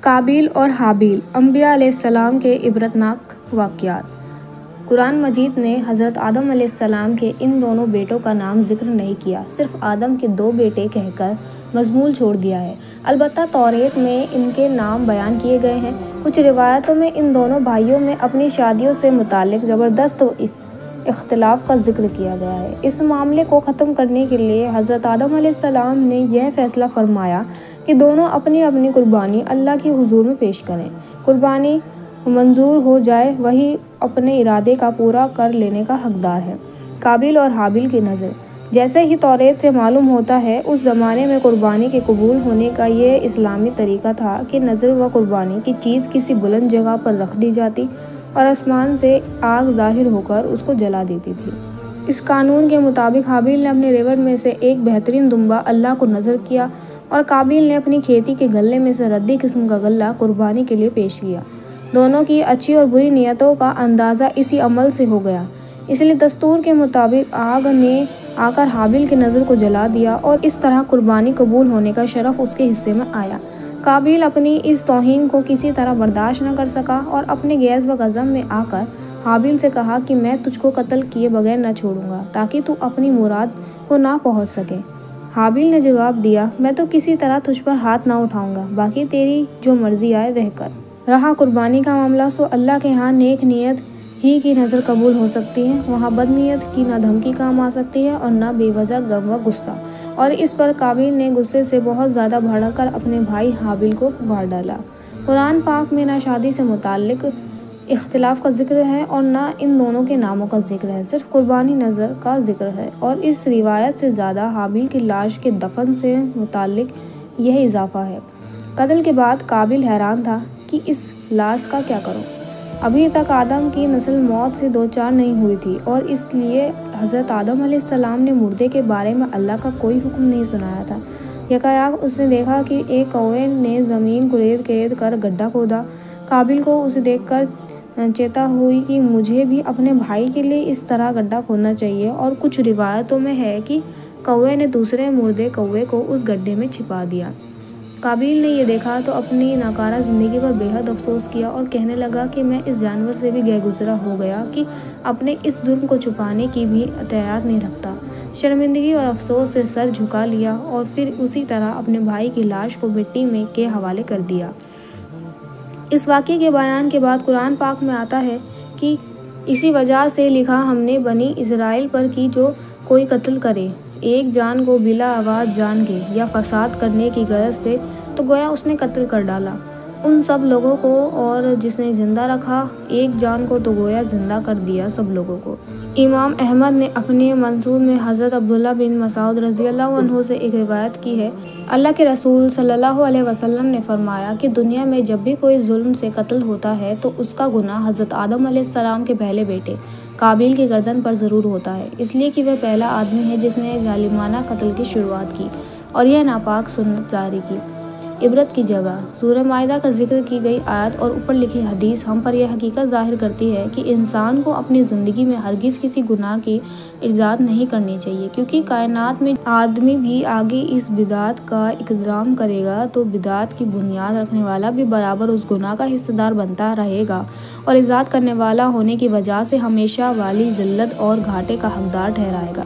काबिल और हाबिल अंबिया अलैहिस्सलाम के इबरतनाक वाक़यात। कुरान मजीद ने हज़रत आदम अलैहिस्सलाम के इन दोनों बेटों का नाम जिक्र नहीं किया, सिर्फ आदम के 2 बेटे कहकर मजमूल छोड़ दिया है। अलबत्ता तौरेत में इनके नाम बयान किए गए हैं। कुछ रिवायतों में इन दोनों भाइयों में अपनी शादियों से मुतालिक ज़बरदस्त इख्तिलाफ का जिक्र किया गया है। इस मामले को ख़त्म करने के लिए हज़रत आदम अलैहिस्सलाम ने यह फ़ैसला फरमाया कि दोनों अपनी अपनी कुर्बानी अल्लाह के हुजूर में पेश करें। कुर्बानी मंजूर हो जाए वही अपने इरादे का पूरा कर लेने का हकदार है। काबिल और हाबिल की नज़र। जैसे ही तौरेत से मालूम होता है, उस ज़माने में कुर्बानी के कबूल होने का ये इस्लामी तरीका था कि नज़र व कुर्बानी की चीज़ किसी बुलंद जगह पर रख दी जाती और आसमान से आग ज़ाहिर होकर उसको जला देती थी। इस कानून के मुताबिक हाबिल ने अपने रेवड़ में से एक बेहतरीन दुम्बा अल्लाह को नज़र किया और काबिल ने अपनी खेती के गल्ले में से रद्दी किस्म का गल्ला कुर्बानी के लिए पेश किया। दोनों की अच्छी और बुरी नीयतों का अंदाज़ा इसी अमल से हो गया। इसलिए दस्तूर के मुताबिक आग ने आकर हाबिल की नज़र को जला दिया और इस तरह कुर्बानी कबूल होने का शरफ उसके हिस्से में आया। काबिल अपनी इस तौहीन को किसी तरह बर्दाश्त न कर सका और अपने गैज़ व गज़ब में आकर हाबिल से कहा कि मैं तुझको कत्ल किए बगैर न छोड़ूंगा ताकि तू अपनी मुराद को ना पहुंच सके। हाबिल ने जवाब दिया, मैं तो किसी तरह तुझ पर हाथ ना उठाऊंगा, बाकी तेरी जो मर्जी आए वह कर। रहा कुर्बानी का मामला, सो अल्लाह के यहाँ नेक नीयत ही की नज़र कबूल हो सकती है। वहाँ बदनीयत की ना धमकी काम आ सकती है और ना बेवजह गम व गुस्सा। और इस पर काबिल ने गुस्से से बहुत ज़्यादा भड़ककर अपने भाई हाबिल को मार डाला। कुरान पाक में ना शादी से मुताल्लिक इख्तिलाफ का जिक्र है और ना इन दोनों के नामों का जिक्र है, सिर्फ कुर्बानी नज़र का जिक्र है। और इस रिवायत से ज़्यादा हाबिल की लाश के दफन से मुताल्लिक यह इजाफा है। कत्ल के बाद काबिल हैरान था कि इस लाश का क्या करूं। अभी तक आदम की नस्ल मौत से दो चार नहीं हुई थी और इसलिए हज़रत आदम अलैहिस्सलाम ने मुर्दे के बारे में अल्लाह का कोई हुक्म नहीं सुनाया था। यकायक उसने देखा कि एक कौवे ने ज़मीन को रेत कर गड्ढा खोदा। काबिल को उसे देखकर चेता हुई कि मुझे भी अपने भाई के लिए इस तरह गड्ढा खोदना चाहिए। और कुछ रिवायतों में है कि कौवे ने दूसरे मुर्दे कौवे को उस गड्ढे में छिपा दिया। काबिल ने यह देखा तो अपनी नाकारा ज़िंदगी पर बेहद अफसोस किया और कहने लगा कि मैं इस जानवर से भी गहगुज़रा हो गया कि अपने इस जुर्म को छुपाने की भी एहतियात नहीं रखता। शर्मिंदगी और अफसोस से सर झुका लिया और फिर उसी तरह अपने भाई की लाश को मिट्टी में के हवाले कर दिया। इस वाक़े के बयान के बाद कुरान पाक में आता है कि इसी वजह से लिखा हमने बनी इज़राइल पर कि जो कोई कत्ल करे एक जान को बिला आवाज़ जान के या फसाद करने की गरज से, तो गोया उसने कत्ल कर डाला उन सब लोगों को, और जिसने ज़िंदा रखा एक जान को तो गोया ज़िंदा कर दिया सब लोगों को। इमाम अहमद ने अपने मंसूब में हज़रत अब्दुल्ला बिन मसूद रज़ियल्लाहु अन्हु से एक रिवायत की है, अल्लाह के रसूल सल्लल्लाहु अलैहि वसल्लम ने फरमाया कि दुनिया में जब भी कोई जुल्म से कत्ल होता है तो उसका गुनाह हज़रत आदम अलैहिस्सलाम के पहले बेटे काबिल की गर्दन पर ज़रूर होता है, इसलिए कि वह पहला आदमी है जिसने जालिमाना कत्ल की शुरुआत की और यह नापाक सुन्नत जारी की। इबरत की जगह सूरह माइदा का जिक्र की गई आयत और ऊपर लिखी हदीस हम पर यह हकीकत ज़ाहिर करती है कि इंसान को अपनी ज़िंदगी में हरगिज़ किसी गुनाह की इजाज़त नहीं करनी चाहिए, क्योंकि कायनात में आदमी भी आगे इस बिदात का इक़दाम करेगा तो बिदात की बुनियाद रखने वाला भी बराबर उस गुनाह का हिस्सेदार बनता रहेगा और इजाज़त करने वाला होने की वजह से हमेशा वाली ज़िल्लत और घाटे का हकदार ठहराएगा।